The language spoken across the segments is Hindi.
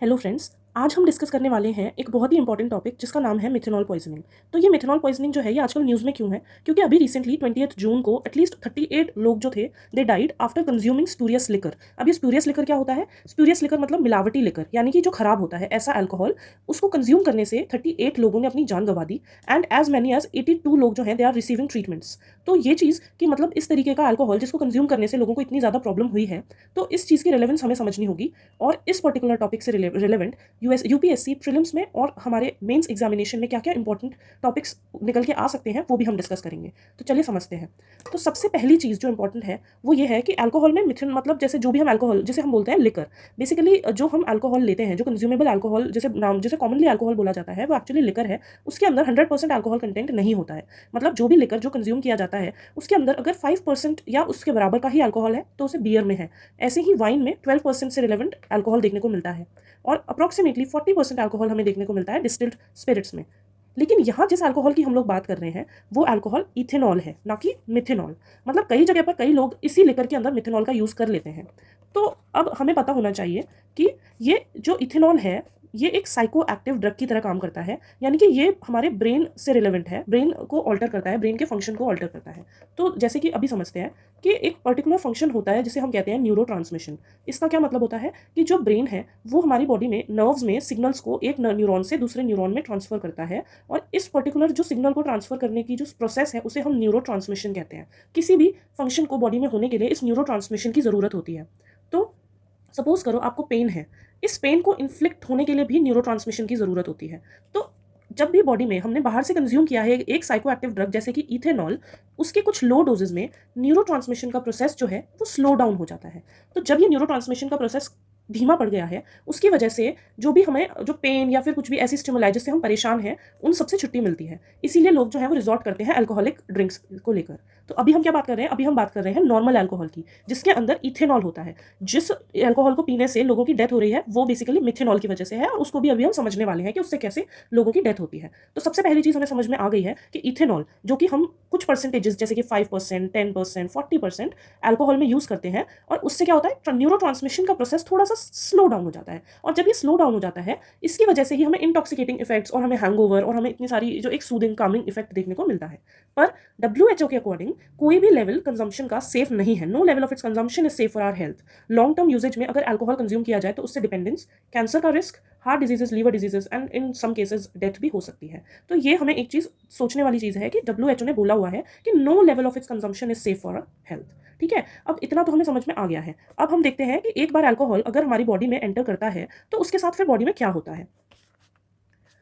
Hello friends. आज हम डिस्कस करने वाले हैं एक बहुत ही इंपॉर्टेंट टॉपिक जिसका नाम है मिथेनॉल पॉइजनिंग। तो ये मिथेनॉल पॉइजनिंग जो है ये आजकल न्यूज़ में क्यों है? क्योंकि अभी रिसेंटली 20th जून को एटलीस्ट 38 लोग जो थे they died after consuming spurious liquor. अब ये स्पूरियस लिकर क्या होता है? स्पूरियस लिकर मतलब मिलावटी लिकर, यानी कि जो खराब होता है ऐसा अल्कोहल, उसको कंज्यूम करने से 38 लोगों ने अपनी जान गंवा दी एंड एज मैनी एज 82 लोग जो हैं दे आर रिसीविंग ट्रीटमेंट्स। तो ये चीज़ कि मतलब इस तरीके का अल्कोहल जिसको कंज्यूम करने से लोगों को इतनी ज़्यादा प्रॉब्लम हुई है, तो इस चीज़ की रिलेवेंस हमें समझनी होगी। और इस पर्टिकुलर टॉपिक से रिलेवेंट यूपीएससी प्रीलिम्स में और हमारे मेंस एग्जामिनेशन में क्या-क्या इंपॉर्टेंट टॉपिक्स निकल के आ सकते हैं वो भी हम डिस्कस करेंगे। तो चलिए समझते हैं। तो सबसे पहली चीज़ जो इंपॉर्टेंट है वो ये है कि अल्कोहल में मिथेन मतलब जैसे जो भी हम अल्कोहल जिसे हम बोलते हैं लिकर, बेसिकली जो हम अल्कोहल लेते हैं, जो कंज्यूमेबल अल्कोहल जिसे कॉमनली अल्कोहल बोला जाता है वो एक्चुअली लिकर है। उसके अंदर 100% अल्कोहल कंटेंट नहीं होता है। मतलब जो भी लिकर जो कंज्यूम किया जाता है उसके अंदर अगर 5% या उसके बराबर का ही अल्कोहल है तो उसे बियर में है। ऐसे ही वाइन में 12% से रिलेवेंट अल्कोहल देखने को मिलता है और अप्रॉक्सीमेटली 40% अल्कोहल हमें देखने को मिलता है डिस्टिल्ड स्पिरिट्स में। लेकिन यहाँ जिस अल्कोहल की हम लोग बात कर रहे हैं वो अल्कोहल इथेनॉल है, ना कि मिथेनॉल। मतलब कई जगह पर कई लोग इसी लिकर के अंदर मिथेनॉल का यूज़ कर लेते हैं। तो अब हमें पता होना चाहिए कि ये जो इथेनॉल है ये एक साइको एक्टिव ड्रग की तरह काम करता है, यानी कि ये हमारे ब्रेन से रिलेवेंट है, ब्रेन को ऑल्टर करता है, ब्रेन के फंक्शन को ऑल्टर करता है। तो जैसे कि अभी समझते हैं कि एक पर्टिकुलर फंक्शन होता है जिसे हम कहते हैं न्यूरोट्रांसमिशन। इसका क्या मतलब होता है कि जो ब्रेन है वो हमारी बॉडी में नर्व्स में सिग्नल्स को एक न्यूरॉन से दूसरे न्यूरॉन में ट्रांसफर करता है और इस पर्टिकुलर जो सिग्नल को ट्रांसफर करने की जो प्रोसेस है उसे हम न्यूरोट्रांसमिशन कहते हैं। किसी भी फंक्शन को बॉडी में होने के लिए इस न्यूरोट्रांसमिशन की ज़रूरत होती है। तो सपोज करो आपको पेन है, इस पेन को इन्फ्लिक्ट होने के लिए भी न्यूरोट्रांसमिशन की ज़रूरत होती है। तो जब भी बॉडी में हमने बाहर से कंज्यूम किया है एक साइकोएक्टिव ड्रग जैसे कि इथेनॉल, उसके कुछ लो डोजेज में न्यूरोट्रांसमिशन का प्रोसेस जो है वो स्लो डाउन हो जाता है। तो जब ये न्यूरोट्रांसमिशन का प्रोसेस धीमा पड़ गया है, उसकी वजह से जो भी हमें जो पेन या फिर कुछ भी ऐसी स्टिमुलाई जिससे हम परेशान हैं, उन सबसे छुट्टी मिलती है। इसीलिए लोग जो है वो रिज़ॉर्ट करते हैं अल्कोहलिक ड्रिंक्स को लेकर। तो अभी हम क्या बात कर रहे हैं? अभी हम बात कर रहे हैं नॉर्मल अल्कोहल की, जिसके अंदर इथेनॉल होता है। जिस अल्कोहल को पीने से लोगों की डेथ हो रही है वो बेसिकली मिथेनॉल की वजह से है और उसको भी अभी हम समझने वाले हैं कि उससे कैसे लोगों की डेथ होती है। तो सबसे पहली चीज़ हमें समझ में आ गई है कि इथेनॉल जो कि हम कुछ परसेंटेजेस जैसे कि 5%, 10%, 40% अल्कोहल में यूज़ करते हैं और उससे क्या होता है न्यूरो ट्रांसमिशन का प्रोसेस थोड़ा सा स्लो डाउन हो जाता है। और जब ये स्लो डाउन हो जाता है इसकी वजह से ही हमें इंटॉक्सिकेटिंग इफेक्ट्स और हमें हैंगओवर और हमें इतनी सारी जो एक सूदिंग कामिंग इफेक्ट देखने को मिलता है। पर डब्ल्यूएचओ के अकॉर्डिंग कोई भी लेवल कंजम्पशन का सेफ नहीं है। No level of its consumption is safe for our health. Long term usage में अगर अल्कोहल कंज्यूम किया जाए तो उससे डिपेंडेंस, कैंसर का risk, heart diseases, liver diseases and in some cases death भी हो सकती है। तो ये हमें एक चीज़ सोचने वाली चीज़ है कि डब्ल्यूएचओ ने बोला हुआ है कि no level of its consumption is safe for health. ठीक है, अब इतना तो हमें समझ में आ गया है। अब हम देखते हैं कि एक बार अल्कोहल अगर हमारी बॉडी में एंटर करता है तो उसके साथ फिर बॉडी में क्या होता है।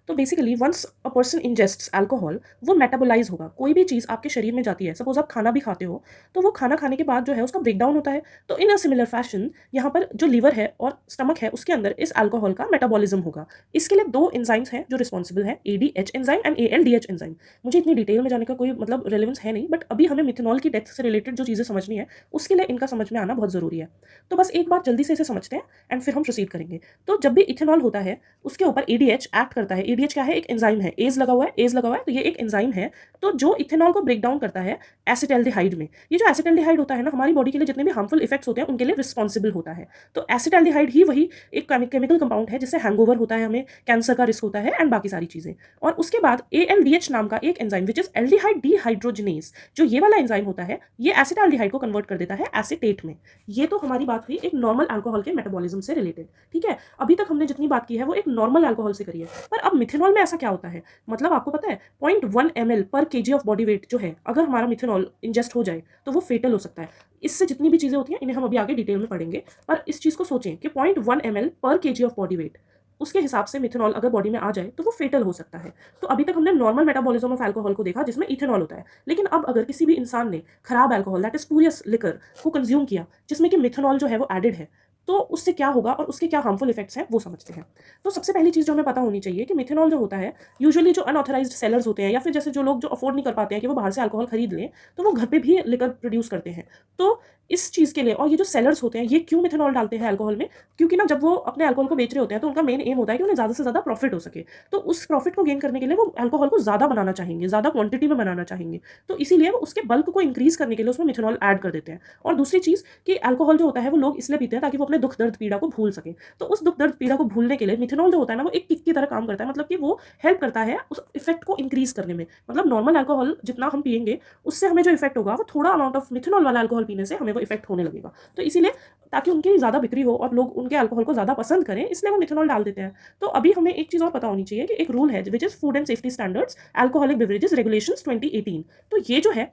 तो basically once a person ingests alcohol, वो मेटाबोलाइज होगा। कोई भी चीज़ आपके शरीर में जाती है, सपोज आप खाना भी खाते हो, तो वो खाना खाने के बाद जो है उसका ब्रेक डाउन होता है। तो इन अ सिमिलर फैशन यहाँ पर जो लीवर है और स्टमक है उसके अंदर इस अल्कोहल का मेटाबॉलिज्म होगा। इसके लिए दो एंजाइम्स हैं जो रिस्पॉन्सिबल हैं, एडीएच एंजाइम एंड एएलडीएच एंजाइम। मुझे इतनी डिटेल में जाने का कोई मतलब रेलेवेंस है नहीं, बट अभी हमें मिथेनॉल की डेथ से रिलेटेड जो चीज़ें समझनी है उसके लिए इनका समझ में आना बहुत ज़रूरी है। तो बस एक बार जल्दी से इसे समझते हैं एंड फिर हम प्रोसीड करेंगे। तो जब भी इथेनॉल होता है उसके ऊपर एडीएच एक्ट करता है। एडीएच क्या है? एक एंजाइम है। एज लगा हुआ है, एज लगा हुआ है, तो ये एक एंजाइम है। तो जो इथेनॉल को ब्रेक डाउन करता है एसिटाल्डिहाइड में। ये जो एसिटाल्डिहाइड होता है ना, हमारी बॉडी के लिए जितने भी हार्मफुल इफेक्ट्स होते हैं उनके लिए रिस्पॉन्सिबल होता है। तो एसिटाल्डिहाइड ही वही एक केमिकल कंपाउंड है जिससे हैंगओवर होता है, हमें कैंसर का रिस्क होता है एंड बाकी सारी चीजें। और उसके बाद एएलडीएच नाम का एक enzyme which is aldehyde dehydrogenase, जो ये वाला एंजाइम होता है ये एसिटाल्डिहाइड को कन्वर्ट कर देता है एसीटेट में। ये तो हमारी बात हुई एक नॉर्मल अल्कोहल के मेटाबॉलिज्म से रिलेटेड। ठीक है, अभी तक हमने जितनी बात की है वो एक नॉर्मल अल्कोहल से करी है। पर अब मिथेनॉल में ऐसा क्या होता है? मतलब आपको पता है 0.1 ml पर केजी ऑफ बॉडी वेट जो है, अगर हमारा मिथेनॉल इंजेस्ट हो जाए तो वो फेटल हो सकता है। इससे जितनी भी चीज़ें होती हैं इन्हें हम अभी आगे डिटेल में पढ़ेंगे। पर इस चीज़ को सोचें कि 0.1 ml पर केजी ऑफ बॉडी वेट, उसके हिसाब से मिथेनॉल अगर बॉडी में आ जाए तो वो फेटल हो सकता है। तो अभी तक हमने नॉर्मल मेटाबॉलिज्म ऑफ अल्कोहल को देखा जिसमें इथेनॉल होता है। लेकिन अब अगर किसी भी इंसान ने खराब alcohol that is spurious liquor को कंज्यूम किया जिसमें कि मिथेनॉल जो है वो एडेड है, तो उससे क्या होगा और उसके क्या हार्मफुल इफेक्ट्स हैं वो समझते हैं। तो सबसे पहली चीज़ जो हमें पता होनी चाहिए कि मिथेनॉल जो होता है यूजुअली जो अनऑथराइज्ड सेलर्स होते हैं या फिर जैसे जो लोग जो अफोर्ड नहीं कर पाते हैं कि वो बाहर से अल्कोहल खरीद लें, तो वो घर पे भी लिकर प्रोड्यूस करते हैं। तो इस चीज़ के लिए, और ये जो सेलर्स होते हैं ये क्यों मिथेनॉल डालते हैं अल्कोहल में? क्योंकि ना जब वो अपने अल्कोहल को बेच रहे होते हैं तो उनका मेन एम होता है कि उन्हें ज़्यादा से ज़्यादा प्रॉफिट हो सके। तो उस प्रॉफिट को गेन करने के लिए वो अल्कोहल को ज़्यादा बनाना चाहेंगे, ज़्यादा क्वांटिटी में बनाना चाहेंगे। तो इसीलिए वो उसके बल्क को इंक्रीज़ करने के लिए उसमें मिथेनॉल ऐड कर देते हैं। और दूसरी चीज़ कि अल्कोहल जो होता है वो लोग इसलिए पीते हैं ताकि वो अपने अपने दुख दर्द पीड़ा को भूल सकें। तो उस दुख दर्द पीड़ा को भूलने के लिए मिथेनॉल जो होता है ना, वो एक किक की तरह काम करता है, मतलब कि वो हेल्प करता है उस इफेक्ट को इंक्रीज करने में। मतलब नॉर्मल अल्कोहल जितना हम पिएंगे उससे हमें जो इफेक्ट होगा, वो थोड़ा अमाउंट ऑफ मिथेनॉल वाला अल्कोहल पीने से हमें वो इफेक्ट होने लगेगा। तो इसीलिए ताकि उनकी ज़्यादा बिक्री हो और लोग उनके अल्कोहल को ज़्यादा पसंद करें, इसलिए वो मिथेनॉल डाल देते हैं। तो अभी हमें एक चीज़ और पता होनी चाहिए कि एक रूल है which is food and safety standards alcoholic beverages regulations 2018। तो ये जो है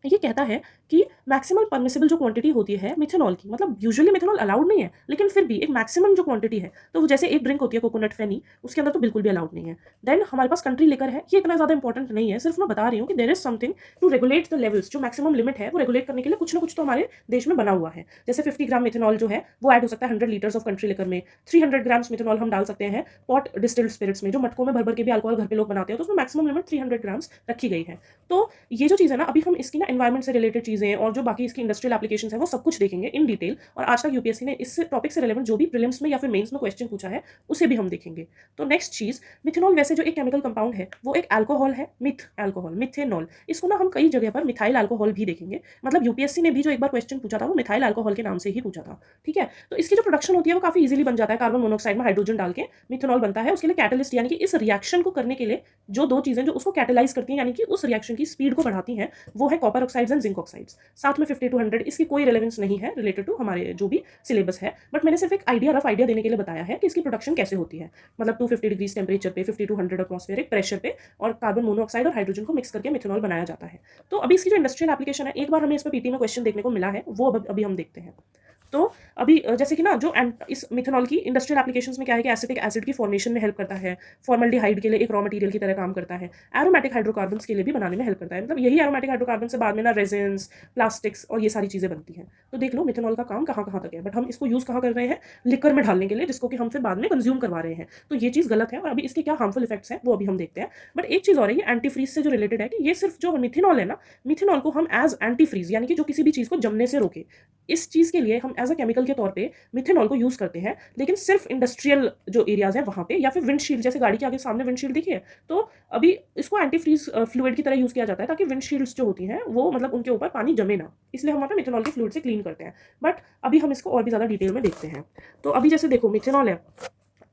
ये कहता है कि मैक्सिमम परमिसिबल जो क्वांटिटी होती है मिथेनॉल की, मतलब यूजुअली मिथेनॉल अलाउड नहीं है, लेकिन फिर भी एक मैक्सिमम जो क्वांटिटी है, तो वो जैसे एक ड्रिंक होती है कोकोनट फेनी, उसके अंदर तो बिल्कुल भी अलाउड नहीं है। देन हमारे पास कंट्री लिकर है, ये इतना ज़्यादा इंपॉर्टेंट नहीं है, सिर्फ मैं बता रही हूँ कि there is something to regulate the levels. जो मैक्सिमम लिमिट है वो रेगुलेट करने के लिए कुछ ना कुछ तो हमारे देश में बना हुआ है। जैसे 50 ग्राम मिथेनॉल जो है वो ऐड हो सकता है 100 लीटर्स ऑफ कंट्री लिकर में। 300 ग्राम्स मिथेनॉल हम डाल सकते हैं पॉट डिस्टिल्ड स्पिरिट्स में, जो मटकों में भर भर के भी अल्कोहल घर पे लोग बनाते हैं, तो उसमें मैक्सिमम लिमिट 300 ग्राम्स रखी गई है। तो ये जो चीज़ है ना, अभी हम इसकी ना एनवायरमेंट से रिलेटेड चीज़ें और जो बाकी इसकी इंडस्ट्रियल एप्लीकेशंस है वो सब कुछ देखेंगे इन डिटेल। और आज तक यूपीएससी ने इस टॉपिक से रिलेवेंट जो भी प्रीलिम्स में या फिर मेंस में क्वेश्चन पूछा है उसे भी हम देखेंगे। तो नेक्स्ट चीज़, मिथेनॉल वैसे जो एक केमिकल कंपाउंड है वो एक अल्कोहल है, मिथ अल्कोहल, मिथेनॉल। इसको ना हम कई जगह पर मिथाइल अल्कोहल भी देखेंगे। मतलब यूपीएससी ने भी जो एक बार क्वेश्चन पूछा था वो मिथाइल अल्कोहल के नाम से ही पूछा था। ठीक है, तो इसकी जो प्रोडक्शन होती है वो काफी इजीली बन जाता है। कार्बन मोनोऑक्साइड में हाइड्रोजन डाल के मिथेनॉल बनता है। उसके लिए कैटलिस्ट यानी कि इस रिएक्शन को करने के लिए जो दो चीजें जो उसको कैटेलाइज करती हैं, यानी कि उस रिएक्शन की स्पीड को बढ़ाती हैं, वो है copper oxides and zinc oxides. साथ में 50 to 100, इसकी कोई रिलेवेंस नहीं है रिलेटेड टू हमारे जो भी सिलेबस है, बट मैंने सिर्फ एक आइडिया, रफ आइडिया देने के लिए बताया है कि इसकी प्रोडक्शन कैसे होती है। मतलब 250 डिग्रीज टेम्परेचर पे, 50 to 100 एटमॉस्फेरिक प्रेशर पे, और कार्बन मोनोऑक्साइड और हाइड्रोजन को मिक्स करके मिथेनॉल बनाया जाता है। तो अभी इसकी जो इंडस्ट्रियल एप्लीकेशन है, एक बार हमें इस पर पीटी में क्वेश्चन देखने को मिला है, वो अभी हम देखते हैं। तो अभी जैसे कि ना जो इस मिथेनॉल की इंडस्ट्रियल एप्लीकेशंस में क्या है कि एसिटिक एसिड की फॉर्मेशन में हेल्प करता है, फॉर्मल्डिहाइड के लिए एक रॉ मटेरियल की तरह काम करता है, एरोमेटिक हाइड्रोकार्बन्स के लिए भी बनाने में हेल्प करता है। मतलब यही एरोमेटिक हाइड्रोकार्बन से बाद में ना रेजिन्स, प्लास्टिक्स और ये सारी चीज़ें बनती हैं। तो देख लो मिथेनॉल का काम कहाँ कहाँ तक है, बट हम इसको यूज़ कहाँ कर रहे हैं, लिकर में डालने के लिए, जिसको कि हम फिर बाद में कंज्यूम करवा रहे हैं। तो ये चीज़ गलत है और अभी इसके क्या हार्मफुल इफेक्ट्स हैं वो अभी हम देखते हैं। बट एक चीज़ और है, ये एंटी फ्रीज से जो रिलेटेड है कि ये सिर्फ जो मिथेनॉल है ना, मिथेनॉल को हम एज एंटी फ्रीज यानी कि जो किसी भी चीज़ को जमने से रोके, इस चीज़ के लिए हम एज अ केमिकल के तौर पे मिथेनॉल को यूज़ करते हैं। लेकिन सिर्फ इंडस्ट्रियल जो एरियाज हैं वहाँ पे, या फिर विंडशील्ड, जैसे गाड़ी के आगे सामने विंडशील्ड देखिए, तो अभी इसको एंटी फ्रीज फ्लूइड की तरह यूज़ किया जाता है ताकि विंडशील्ड्स जो होती हैं वो मतलब उनके ऊपर पानी जमे ना, इसलिए हम वहाँ पे मिथेनॉल के फ्लूइड से क्लीन करते हैं। बट अभी हम इसको और भी ज़्यादा डिटेल में देखते हैं। तो अभी जैसे देखो मिथेनॉल है,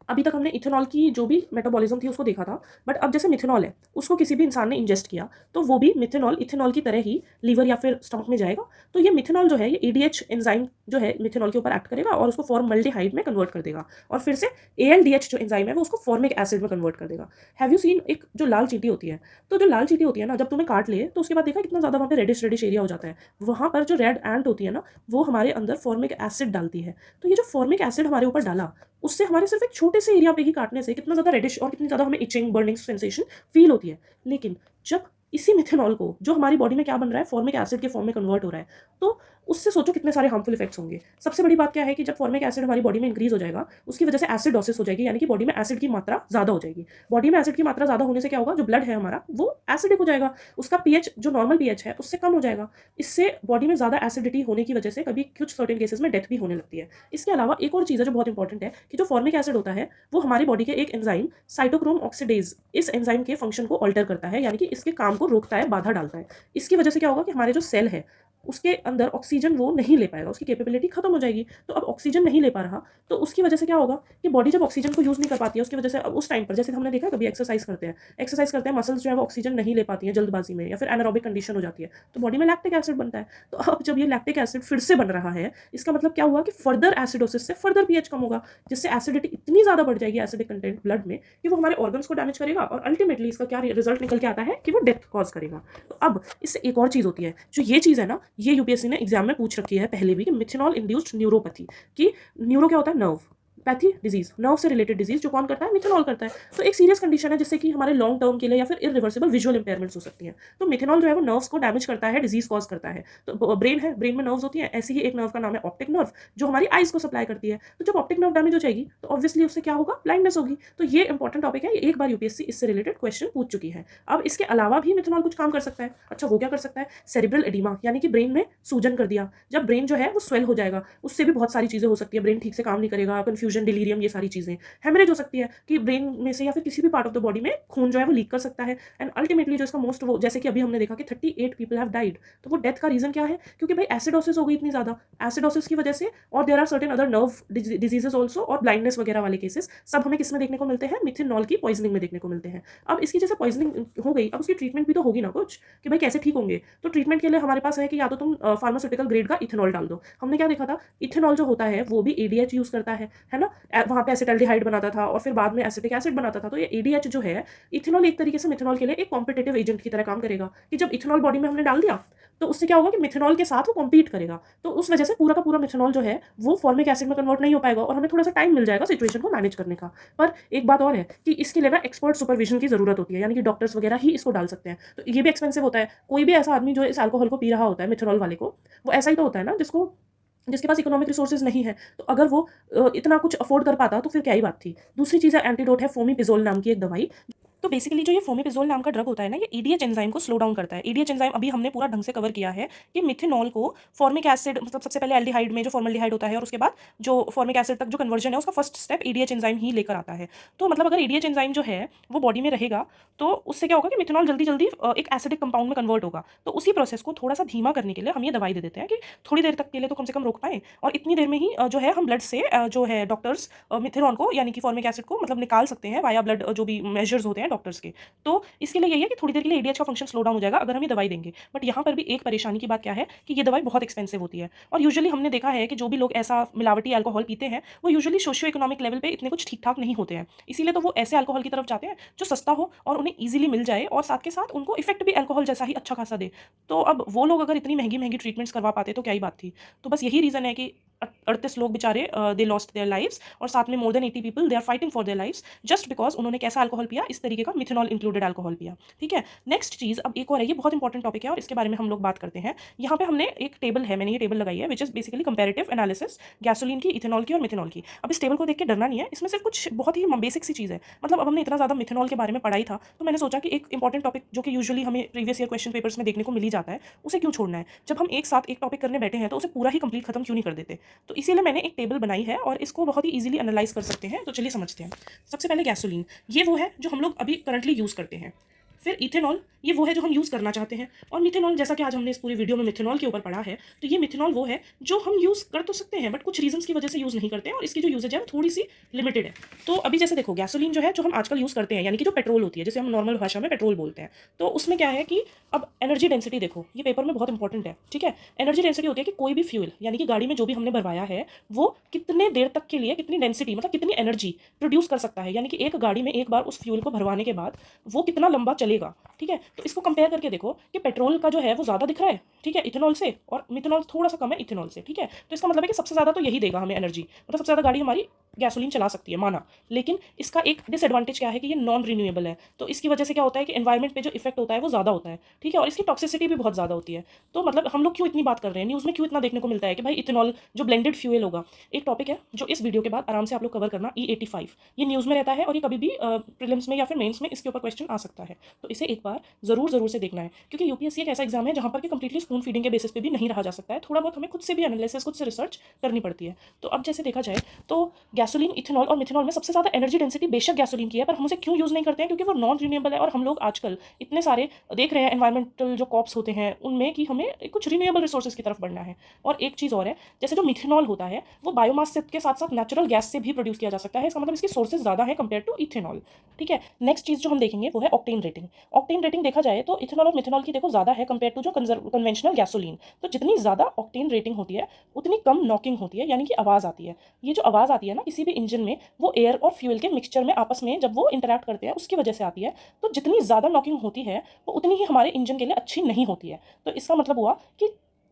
अभी तक हमने इथेनॉल की जो भी मेटाबॉलिज्म थी उसको देखा था, बट अब जैसे मिथेनॉल है उसको किसी भी इंसान ने इंजेस्ट किया तो वो भी मिथेनॉल इथेनॉल की तरह ही लीवर या फिर स्टमक में जाएगा। तो ये मिथेनॉल जो है ये एडीएच एंजाइम जो है मिथेनॉल के ऊपर एक्ट करेगा और उसको फॉर्मल्डिहाइड में कन्वर्ट कर देगा, और फिर से एएलडीएच जो एंजाइम है वो उसको फॉर्मिक एसिड में कन्वर्ट कर देगा। हैव यू सीन एक जो लाल चींटी होती है, तो जो लाल चींटी होती है ना, जब तुम्हें काट ले तो उसके बाद देखा कितना ज़्यादा वहाँ पे रेडिश रेडिश एरिया हो जाता है। वहाँ पर जो रेड एंट होती है ना, वो हमारे अंदर फॉर्मिक एसिड डालती है। तो ये जो फॉर्मिक एसिड हमारे ऊपर डाला, उससे हमारे सिर्फ एक छोटे से एरिया पे ही काटने से कितना ज़्यादा रेडिश और कितनी ज़्यादा हमें इचिंग बर्निंग सेंसेशन फील होती है। लेकिन जब इसी मिथेनॉल को जो हमारी बॉडी में क्या बन रहा है, फॉर्मिक एसिड के फॉर्म में कन्वर्ट हो रहा है, तो उससे सोचो कितने सारे हार्मफुल इफेक्ट्स होंगे। सबसे बड़ी बात क्या है कि जब फॉर्मिक एसिड हमारी बॉडी में इंक्रीज हो जाएगा, उसकी वजह से एसिडोसिस हो जाएगी, यानी कि बॉडी में एसिड की मात्रा ज़्यादा हो जाएगी। बॉडी में एसिड की मात्रा ज़्यादा होने से क्या होगा, जो ब्लड है हमारा वो एसिडिक हो जाएगा, उसका पीएच जो नॉर्मल पीएच है उससे कम हो जाएगा। इससे बॉडी में ज़्यादा एसिडिटी होने की वजह से कभी कुछ सर्टेन केसेस में डेथ भी होने लगती है। इसके अलावा एक और चीज़ है जो बहुत इंपॉर्टेंट है कि जो फॉर्मिक एसिड होता है वो हमारी बॉडी के एक एंजाइम साइटोक्रोम ऑक्सीडेज, इस एंजाइम के फंक्शन को ऑल्टर करता है, यानी कि इसके काम को रोकता है, बाधा डालता है। इसकी वजह से क्या होगा कि हमारे जो सेल है उसके अंदर ऑक्सीजन वो नहीं ले पाएगा, उसकी कैपेबिलिटी खत्म हो जाएगी। तो अब ऑक्सीजन नहीं ले पा रहा, तो उसकी वजह से क्या होगा कि बॉडी जब ऑक्सीजन को यूज़ नहीं कर पाती है, उसकी वजह से अब उस टाइम पर जैसे हमने देखा कभी एक्सरसाइज करते हैं मसल्स जो है वो ऑक्सीजन नहीं ले पाती हैं जल्दबाजी में, या फिर एनारोबिक कंडीशन हो जाती है, तो बॉडी में लैक्टिक एसिड बनता है। तो अब जब ये लैक्टिक एसिड फिर से बन रहा है, इसका मतलब क्या हुआ कि फर्दर एसिडोसिस से फर्दर पीएच कम होगा, जिससे एसिडिटी इतनी ज़्यादा बढ़ जाएगी, एसिडिक कंटेंट ब्लड में, कि वो हमारे ऑर्गन्स को डैमेज करेगा और अल्टीमेटली इसका क्या रिजल्ट निकल के आता है कि वो डेथ कॉज करेगा। तो अब इससे एक और चीज़ होती है, जो ये चीज़ है ना, ये यूपीएससी ने एग्जाम में पूछ रखी है पहले भी, कि मिथेनॉल इंड्यूस्ड न्यूरोपैथी, कि न्यूरो क्या होता है, नर्व, पैथी डिजीज, नर्व से रिलेटेड डिजीज जो कौन करता है, मिथेनॉल करता है। तो एक सीरियस कंडीशन है जिससे कि हमारे लॉन्ग टर्म के लिए या फिर इरिवर्सिबल विजुअल इंपेयरमेंट्स हो सकती हैं। तो मिथेनॉल जो है वो नर्व्स को डैमेज करता है, डिजीज कॉज करता है। तो ब्रेन है, ब्रेन में नर्व्स होती हैं, ऐसी ही एक नर्व का नाम है ऑप्टिक नर्व, जो हमारी आइज को सप्लाई करती है। तो जब ऑप्टिक नर्व डैमेज हो जाएगी तो ऑब्वियसली उससे क्या होगा, ब्लाइंडनेस होगी। तो ये इंपॉर्टेंट टॉपिक है, ये एक बार यूपीएससी इससे रिलेटेड क्वेश्चन पूछ चुकी है। अब इसके अलावा भी मिथेनॉल कुछ काम कर सकता है। अच्छा, वो क्या कर सकता है, सेरिब्रल एडिमा, यानी कि ब्रेन में सूजन कर दिया। जब ब्रेन जो है वो स्वेल हो जाएगा, उससे भी बहुत सारी चीजें हो सकती है, ब्रेन ठीक से काम नहीं करेगा, कंफ्यूजन कन्फ्यूजन, डिलीरियम, ये सारी चीज़ें। हेमरेज हो सकती है कि ब्रेन में से या फिर किसी भी पार्ट ऑफ द बॉडी में खून जो है वो लीक कर सकता है। एंड अल्टीमेटली जो इसका मोस्ट वो जैसे कि अभी हमने देखा कि 38 पीपल हैव डाइड, तो वो डेथ का रीज़न क्या है? क्योंकि भाई एसिडोसिस हो गई इतनी ज़्यादा, एसिडोसिस की वजह से, और there are certain other nerve diseases also, और ब्लाइंडनेस वगैरह वाले केसेस सब हमें किस में देखने को मिलते हैं? मिथेनॉल की पॉइजनिंग में देखने को मिलते हैं। अब इसकी जैसे पॉइजनिंग हो गई, अब उसकी ट्रीटमेंट भी तो होगी ना कुछ, कि भाई कैसे ठीक होंगे? तो ट्रीटमेंट के लिए हमारे पास है कि या तो तुम फार्मास्यूटिकल ग्रेड का इथेनॉल डाल दो। हमने क्या देखा था? इथेनॉल जो होता है वो भी एडीएच यूज़ करता है ना? वहाँ पे एसिटाल्डिहाइड बनाता था और फिर बाद में एसिटिक एसिड बनाता था। तो ये एडीएच जो है, इथेनॉल एक तरीके से मिथेनॉल के लिए एक कॉम्पिटिटिव एजेंट की तरह काम करेगा, कि जब इथेनॉल बॉडी में हमने डाल दिया, तो उससे क्या होगा कि मिथेनॉल के साथ वो कॉम्पीट करेगा। तो उस वजह से पूरा का पूरा मिथेनॉल जो है वो फॉर्मिक एसिड में कन्वर्ट नहीं हो पाएगा, और हमें थोड़ा-सा टाइम मिल जाएगा सिचुएशन को मैनेज करने का। पर एक बात और है कि इसके लिए ना एक्सपर्ट सुपरविजन की ज़रूरत होती है, यानी कि डॉक्टर्स वगैरह ही इसको डाल सकते हैं। तो ये भी एक्सपेंसिव होता है। कोई भी ऐसा आदमी जो इस अल्कोहल को पी रहा होता है, मिथेनॉल वाले को, वो ऐसा ही तो होता है ना जिसके पास इकोनॉमिक रिसोर्सेज नहीं है। तो अगर वो इतना कुछ अफोर्ड कर पाता तो फिर क्या ही बात थी। दूसरी चीज़ है एंटीडोट है फोमिपिज़ोल नाम की एक दवाई। तो बेसिकली जो ये फोमिपिज़ोल नाम का ड्रग होता है ना, ये ईडीएच एंजाइम को स्लो डाउन करता है। ईडीएच एंजाइम अभी हमने पूरा ढंग से कवर किया है कि मिथेनॉल को फॉर्मिक एसिड, मतलब सबसे पहले एल्डिहाइड में जो फॉर्मल्डिहाइड होता है, और उसके बाद जो फॉर्मिक एसिड तक जो कन्वर्जन है उसका फर्स्ट स्टेप ईडीएच एंजाइम ही लेकर आता है। तो मतलब अगर ईडीएच एंजाइम जो है वो बॉडी में रहेगा, तो उससे क्या होगा कि मिथेनॉल जल्दी जल्दी एक एसिडिक कंपाउंड में कन्वर्ट होगा। तो उसी प्रोसेस को थोड़ा सा धीमा करने के लिए हम ये दवाई दे देते हैं कि थोड़ी देर तक के लिए तो कम से कम रोक पाएँ, और इतनी देर में ही जो है हम ब्लड से जो है डॉक्टर्स मिथेनॉल को, यानी कि फॉर्मिक एसिड को मतलब निकाल सकते हैं वाया ब्लड, जो भी मेजर्स होते हैं डॉक्टर्स के। तो इसके लिए यही है कि थोड़ी देर के लिए एडीएच का फंक्शन स्लो डाउन हो जाएगा अगर हम ये दवाई देंगे। बट यहाँ पर भी एक परेशानी की बात क्या है कि ये दवाई बहुत एक्सपेंसिव होती है, और यूजुअली हमने देखा है कि जो भी लोग ऐसा मिलावटी अल्कोहल पीते हैं वो यूजुअली सोशियो इकोनॉमिक लेवल पे इतने कुछ ठीक ठाक नहीं होते हैं। इसीलिए तो वो ऐसे अल्कोहल की तरफ जाते हैं जो सस्ता हो और उन्हें ईजिली मिल जाए, और साथ के साथ उनको इफेक्ट भी अल्कोहल जैसा ही अच्छा खासा दे। तो अब वो लोग अगर इतनी महंगी महंगी ट्रीटमेंट्स करवा पाते तो क्या ही बात थी। तो बस यही रीज़न है कि 38 लोग बेचारे दे लॉस्ट देयर लाइव्स, और साथ में more than 80 people they are fighting for their lives just because उन्होंने कैसा अल्कोहल पिया, इस तरीके का मिथेनॉल इंक्लूडेड अल्कोहल पिया। ठीक है, नेक्स्ट चीज़ अब एक और है, ये बहुत इंपॉर्टेंट टॉपिक है और इसके बारे में हम लोग बात करते हैं। यहाँ पे हमने एक टेबल है, मैंने ये टेबल लगाई है which is basically comparative analysis gasoline की, इथेनॉल की और मिथेनॉल की। अब इस टेबल को देख के डरना नहीं है, इसमें सिर्फ कुछ बहुत ही बेसिक सी चीज़ है। मतलब अब हमने इतना ज़्यादा मिथेनॉल के बारे में पढ़ा ही था, तो मैंने सोचा कि एक इंपॉर्टेंट टॉपिक जो कि यूजुअली हमें प्रीवियस ईयर क्वेश्चन पेपर्स में देखने को मिल ही जाता है, उसे क्यों छोड़ना है। जब हम एक साथ एक टॉपिक करने बैठे हैं तो उसे पूरा ही कंप्लीट खत्म क्यों नहीं कर देते। तो इसीलिए मैंने एक टेबल बनाई है और इसको बहुत ही ईजिली एनालाइज कर सकते हैं। तो चलिए समझते हैं। सबसे पहले गैसोलीन, ये वो है जो हम लोग अभी करंटली यूज़ करते हैं। फिर इथेनॉल, ये वो है जो हम यूज़ करना चाहते हैं। और मिथेनॉल, जैसा कि आज हमने इस पूरी वीडियो में मिथेनॉल के ऊपर पढ़ा है, तो ये मिथेनॉल वो है जो हम यूज़ कर तो सकते हैं बट कुछ रीजंस की वजह से यूज़ नहीं करते हैं, और इसकी जो यूजेज है वो थोड़ी सी लिमिटेड है। तो अभी जैसे देखो, गैसोलीन जो है जो हम आजकल यूज़ करते हैं, यानी कि जो पेट्रोल होती है, जिसे हम नॉर्मल भाषा में पेट्रोल बोलते हैं, तो उसमें क्या है कि अब एनर्जी डेंसिटी देखो, ये पेपर में बहुत इंपॉर्टेंट है। ठीक है, एनर्जी डेंसिटी होती है कि कोई भी फ्यूल, यानी कि गाड़ी में जो भी हमने भरवाया है, वो कितने देर तक के लिए कितनी डेंसिटी, मतलब कितनी एनर्जी प्रोड्यूस कर सकता है, यानी कि एक गाड़ी में एक बार उस फ्यूल को भरवाने के बाद वो कितना लंबा चलेगा। ठीक है, तो इसको कंपेयर करके देखो कि पेट्रोल का जो है वो ज़्यादा दिख रहा है, ठीक है, इथेनॉल से, और मिथेनॉल थोड़ा सा कम है इथेनॉल से। ठीक है, तो इसका मतलब है कि सबसे ज़्यादा तो यही देगा हमें एनर्जी, मतलब सबसे ज़्यादा गाड़ी हमारी गैसोलीन चला सकती है, माना। लेकिन इसका एक डिसएडवांटेज क्या है कि ये नॉन रिन्यूएबल है, तो इसकी वजह से क्या होता है कि एनवायरमेंट पे जो इफेक्ट होता है वो ज़्यादा होता है। ठीक है, और इसकी टॉक्सिसिटी भी बहुत ज़्यादा होती है। तो मतलब हम लोग क्यों इतनी बात कर रहे हैं, न्यूज़ में क्यों इतना देखने को मिलता है कि भाई इथेनॉल जो ब्लेंडेड फ्यूल होगा। एक टॉपिक है जो इस वीडियो के बाद आराम से आप लोग कवर करना, E85, ये न्यूज़ में रहता है और ये कभी भी प्रीलिम्स में या फिर मेंस में इसके ऊपर क्वेश्चन आ सकता है। तो इसे एक बार ज़रूर से देखना है, क्योंकि यूपीएससी एक ऐसा एग्जाम है जहाँ पर कि कंप्लीटली स्पून फीडिंग के बेसिस पे भी नहीं रहा जा सकता है, थोड़ा बहुत हमें खुद से भी एनालिसिस, खुद से रिसर्च करनी पड़ती है। तो अब जैसे देखा जाए तो गैसोलीन, इथेनॉल और मिथेनॉल में सबसे ज़्यादा एनर्जी डेंसिटी बेशक गैसोलीन की है, पर हम उसे क्यों यूज़ नहीं करते हैं, क्योंकि वो नॉन रिन्यूएबल है। और हम लोग आजकल इतने सारे देख रहे हैं एनवायरमेंटल जो कॉप्स होते हैं उनमें कि हमें कुछ रिन्यूएबल रिसोर्सेज की तरफ बढ़ना है। और एक चीज़ और है, जैसे जो मिथेनॉल होता है वो बायोमास के साथ साथ नेचुरल गैस से भी प्रोड्यूस किया जा सकता है, इसका मतलब इसकी सोर्सेज ज़्यादा है कंपेयर टू इथेनॉल। ठीक है, नेक्स्ट चीज़ जो हम देखेंगे वो है ऑक्टेन रेटिंग। ऑक्टेन रेटिंग देखा जाए तो इथेनॉल और मिथेनॉल की देखो ज़्यादा है कंपेयर टू जो कन्वेंशनल गैसोलीन। तो जितनी ज़्यादा ऑक्टेन रेटिंग होती है उतनी कम नॉकिंग होती है, यानी कि आवाज़ आती है। ये जो आवाज़ आती है ना किसी भी इंजन में, वो एयर और फ्यूल के मिक्सचर में आपस में जब वो इंटरैक्ट करते हैं उसकी वजह से आती है। तो जितनी ज़्यादा नॉकिंग होती है वो उतनी ही हमारे इंजन के लिए अच्छी नहीं होती है। तो इसका मतलब हुआ कि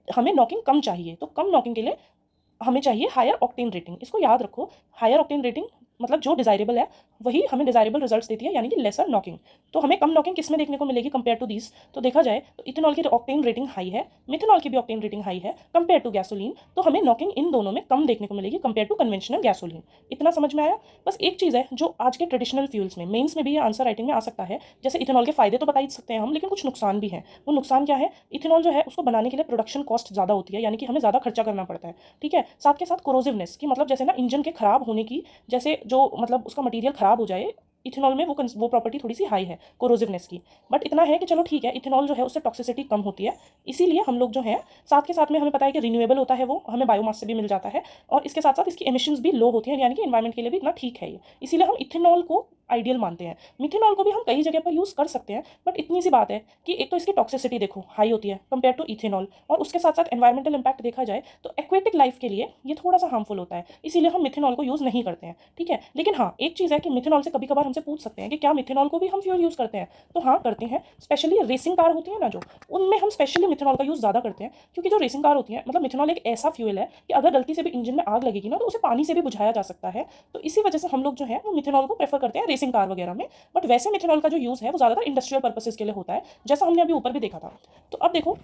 हमें नॉकिंग कम चाहिए, तो कम नॉकिंग के लिए हमें चाहिए हायर ऑक्टेन रेटिंग। इसको याद रखो, हायर ऑक्टेन रेटिंग मतलब जो डिज़ायरेबल है वही हमें डिजायरेबल रिजल्ट्स देती है, यानी कि लेसर नॉकिंग। तो हमें कम नॉकिंग किस में देखने को मिलेगी कंपेयर टू दीज? तो देखा जाए तो इथेनॉल की ऑक्टेन रेटिंग हाई है, मिथेनॉल की भी ऑक्टेन रेटिंग हाई है कंपेयर टू गैसोलीन, तो हमें नॉकिंग इन दोनों में कम देखने को मिलेगी कंपेयर टू कन्वेंशनल गैसोलीन। इतना समझ में आया? बस एक चीज़ है जो आज के ट्रेडिशनल फ्यूल्स में, मेंस में भी ये आंसर राइटिंग में आ सकता है, जैसे इथेनॉल के फायदे तो बता ही सकते हैं हम, लेकिन कुछ नुकसान भी हैं। वो नुकसान क्या है? इथेनॉल जो है उसको बनाने के लिए प्रोडक्शन कॉस्ट ज़्यादा होती है, यानी कि हमें ज़्यादा खर्चा करना पड़ता है। ठीक है, साथ के साथ कोरोसिवनेस की, मतलब जैसे ना इंजन के खराब होने की, जैसे जो मतलब उसका मटेरियल खराब हो जाए, इथेनॉल में वो प्रॉपर्टी थोड़ी सी हाई है कोरोसिवनेस की। बट इतना है कि चलो ठीक है, इथेनॉल जो है उससे टॉक्सिसिटी कम होती है, इसीलिए हम लोग जो है साथ के साथ में हमें पता है कि रिन्यूएबल होता है, वो हमें बायोमास से भी मिल जाता है, और इसके साथ साथ इसकी एमिशंस भी लो होती हैं, यानी कि एनवायरमेंट के लिए भी इतना ठीक है ये, इसीलिए हम इथेनॉल को आइडियल मानते हैं। मिथेनॉल को भी हम कई जगह पर यूज़ कर सकते हैं, बट इतनी सी बात है कि एक तो इसकी टॉक्सिसिटी देखो हाई होती है कंपेयर टू इथेनॉल, और उसके साथ साथ एनवायरमेंटल इंपैक्ट देखा जाए तो एक्वेटिक लाइफ के लिए ये थोड़ा सा हार्मफुल होता है, इसीलिए हम मिथेनॉल को यूज़ नहीं करते हैं। ठीक है, लेकिन हाँ एक चीज़ है कि मिथेनॉल से कभी कभार हमसे पूछ सकते हैं कि क्या मिथेनॉल को भी हम फ्यूल यूज़ करते हैं? तो हाँ करते हैं, स्पेशली रेसिंग कार होती है ना जो, उनमें हम स्पेशली मिथेनॉल का यूज़ ज़्यादा करते हैं, क्योंकि जो रेसिंग कार होती है, मतलब मिथेनॉल एक ऐसा फ्यूल है कि अगर गलती से भी इंजन में आग लगेगी ना तो उसे पानी से भी बुझाया जा सकता है, तो इसी वजह से हम लोग जो है वो मिथेनॉल को प्रेफर करते हैं रेसिंग कार वगैरह में। बट वैसे मिथेनॉल का जो यूज़ है वो ज़्यादातर इंडस्ट्रियल पर्पसेस के लिए होता है, जैसा हमने अभी ऊपर भी देखा था। तो अब देखो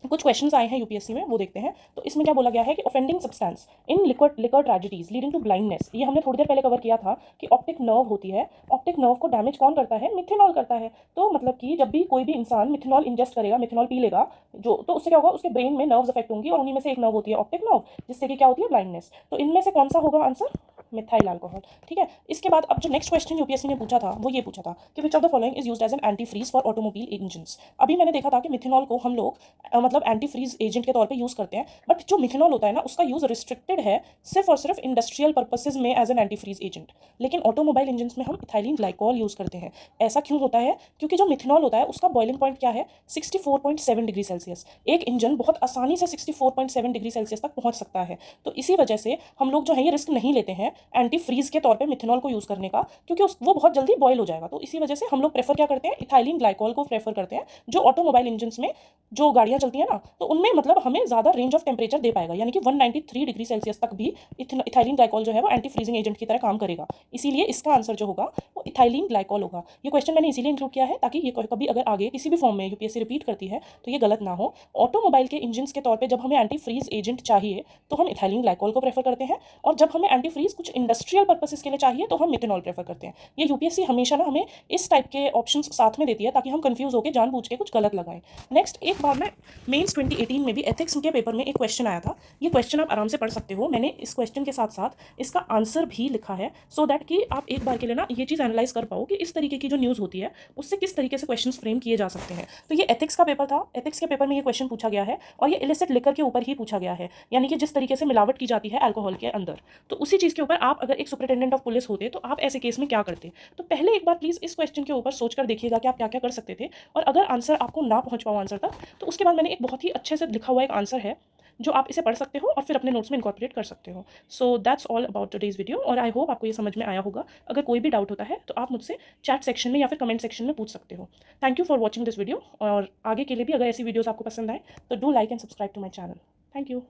कुछ क्वेश्चंस आए हैं यूपीएससी में, वो देखते हैं। तो इसमें क्या बोला गया है कि offending substance in liquor tragedies leading to blindness, ये हमने थोड़ी देर पहले कवर किया था कि ऑप्टिक नर्व होती है, ऑप्टिक नर्व को डैमेज कौन करता है? मिथेनॉल करता है। तो मतलब कि जब भी कोई भी इंसान मिथेनॉल इंजेस्ट करेगा, मिथेनॉल पी लेगा जो, तो उससे क्या होगा, उसके ब्रेन में नर्व्स अफेक्ट होंगी, और उन्हीं में से एक नर्व होती है ऑप्टिक नर्व, जिससे कि क्या होती है? ब्लाइंडनेस। तो इनमें से कौन सा होगा आंसर? Methyl alcohol. ठीक है, इसके बाद अब जो नेक्स्ट क्वेश्चन यूपीएससी ने पूछा था वो ये पूछा था कि which of the following is used as an anti freeze for automobile engines. अभी मैंने देखा था कि मिथेनॉल को हम लोग मतलब एंटी फ्रीज एजेंट के तौर पे यूज़ करते हैं, बट जो मिथेनॉल होता है ना उसका यूज़ रिस्ट्रिक्टेड है सिर्फ और सिर्फ इंडस्ट्रियल पर्पसेज में as an anti freeze agent, लेकिन ऑटोमोबाइल इंजन में हम इथाइलिन ग्लाइकॉल यूज़ करते हैं। ऐसा क्यों होता है? क्योंकि जो मिथेनॉल होता है उसका बॉइलिंग पॉइंट क्या है? 64.7 डिग्री सेल्सियस। एक इंजन बहुत आसानी से 64.7 डिग्री सेल्सियस तक पहुंच सकता है, तो इसी वजह से हम लोग जो है ये रिस्क नहीं लेते हैं एंटी फ्रीज के तौर पे मिथेनॉल को यूज़ करने का, क्योंकि वो बहुत जल्दी बॉयल हो जाएगा। तो इसी वजह से हम लोग प्रेफर क्या करते हैं? इथाइलिन ग्लाइकॉल को प्रेफर करते हैं, जो ऑटोमोबाइल इंजन में जो गाड़ियाँ चलती हैं ना, तो उनमें मतलब हमें ज़्यादा रेंज ऑफ टेम्परेचर दे पाएगा, यानी कि 193 डिग्री सेल्सियस तक भी इथाइलिन ग्लाइकॉल जो है वो एंटी फ्रीजिंग एजेंट की तरह काम करेगा, इसीलिए इसका आंसर जो होगा वो इथाइलिन ग्लाइकॉल होगा। ये क्वेश्चन मैंने इसीलिए इंक्लूड किया है ताकि ये कभी अगर आगे किसी भी फॉर्म में यूपीएससी रिपीट करती है तो ये गलत ना हो। ऑटोमोबाइल के इंजन के तौर पर जब हमें एंटी फ्रीज एजेंट चाहिए तो हम इथाइलिन ग्लाइकॉल को प्रेफर करते हैं, और जब हमें एंटी फ्रीज कुछ इंडस्ट्रियल पर्पसेस के लिए चाहिए तो हम मिथेनॉल प्रेफर करते हैं। ये यूपीएससी हमेशा ना हमें इस टाइप के ऑप्शंस साथ में देती है ताकि हम कंफ्यूज होकर जानबूझ के कुछ गलत लगाएं। नेक्स्ट, एक बार मैं मेंस 2018 में भी एथिक्स के पेपर में एक क्वेश्चन आया था, ये क्वेश्चन आप आराम से पढ़ सकते हो, मैंने इस क्वेश्चन के साथ साथ इसका आंसर भी लिखा है, सो दैट कि आप एक बार के लिए ना ये चीज़ एनालाइज कर पाओ कि इस तरीके की जो न्यूज़ होती है उससे किस तरीके से क्वेश्चन फ्रेम किए जा सकते हैं। तो ये एथिक्स का पेपर था, एथिक्स के पेपर में ये क्वेश्चन पूछा गया है, और ये इलिसिट लिकर के ऊपर ही पूछा गया है, यानी कि जिस तरीके से मिलावट की जाती है अल्कोहल के अंदर। तो उसी चीज़ के ऊपर आप अगर एक सुपरिटेंडेंट ऑफ पुलिस होते तो आप ऐसे केस में क्या करते? तो पहले एक बार प्लीज़ इस क्वेश्चन के ऊपर सोचकर देखिएगा कि आप क्या क्या कर सकते थे, और अगर आंसर आपको ना पहुंच पाओ आंसर तक, तो उसके बाद मैंने एक बहुत ही अच्छे से लिखा हुआ एक आंसर है जो आप इसे पढ़ सकते हो और फिर अपने नोट्स में इनकॉर्पोरेट कर सकते हो। So that's all about today's video, और आई होप आपको ये समझ में आया होगा। अगर कोई भी डाउट होता है तो आप मुझसे चैट सेक्शन में या फिर कमेंट सेक्शन में पूछ सकते हो। Thank you for watching this video, और आगे के लिए भी अगर ऐसी वीडियोज़ आपको पसंद आए तो do like and subscribe to my channel. Thank you.